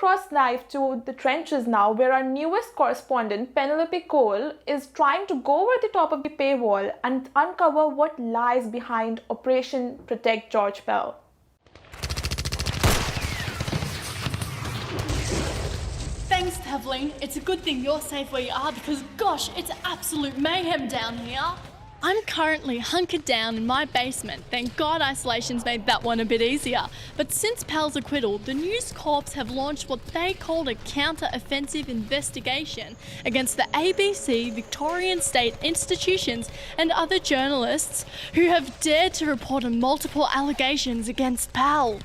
cross-knife to the trenches now, where our newest correspondent, Penelope Cole, is trying to go over the top of the paywall and uncover what lies behind Operation Protect George Pell. Thanks, Tavleen. It's a good thing you're safe where you are because, gosh, it's absolute mayhem down here. I'm currently hunkered down in my basement. Thank God isolation's made that one a bit easier. But since Pell's acquittal, the News Corps have launched what they called a counter-offensive investigation against the ABC, Victorian state institutions and other journalists who have dared to report on multiple allegations against Pell.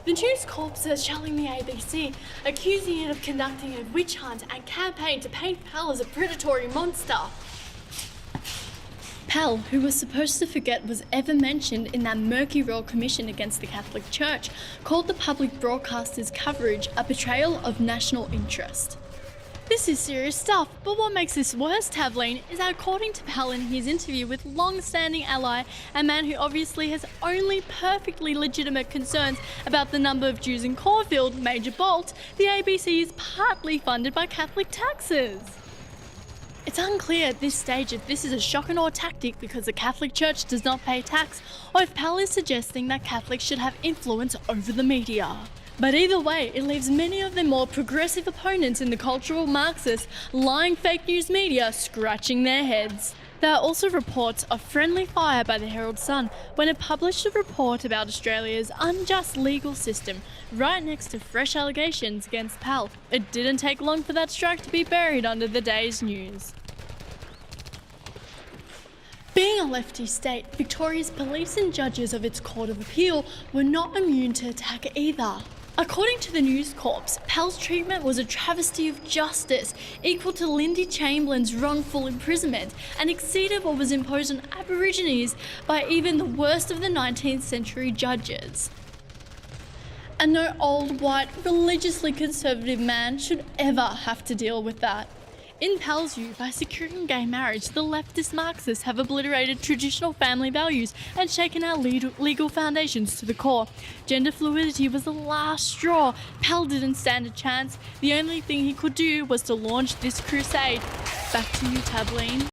The News Corps is shelling the ABC, accusing it of conducting a witch hunt and campaign to paint Pell as a predatory monster. Pell, who was supposed to forget was ever mentioned in that murky Royal Commission against the Catholic Church, called the public broadcaster's coverage a betrayal of national interest. This is serious stuff, but what makes this worse, Tavleen, is that according to Pell in his interview with long-standing ally, a man who obviously has only perfectly legitimate concerns about the number of Jews in Caulfield, Major Bolt, the ABC is partly funded by Catholic taxes. It's unclear at this stage if this is a shock and awe tactic because the Catholic Church does not pay tax, or if Pell is suggesting that Catholics should have influence over the media. But either way, it leaves many of their more progressive opponents in the cultural Marxist, lying fake news media scratching their heads. There are also reports of friendly fire by the Herald Sun when it published a report about Australia's unjust legal system right next to fresh allegations against Pell. It didn't take long for that strike to be buried under the day's news. Being a lefty state, Victoria's police and judges of its Court of Appeal were not immune to attack either. According to the News Corps, Pell's treatment was a travesty of justice, equal to Lindy Chamberlain's wrongful imprisonment, and exceeded what was imposed on Aborigines by even the worst of the 19th century judges. And no old, white, religiously conservative man should ever have to deal with that. In Pell's view, by securing gay marriage, the leftist Marxists have obliterated traditional family values and shaken our legal foundations to the core. Gender fluidity was the last straw. Pell didn't stand a chance. The only thing he could do was to launch this crusade. Back to you, Tavleen.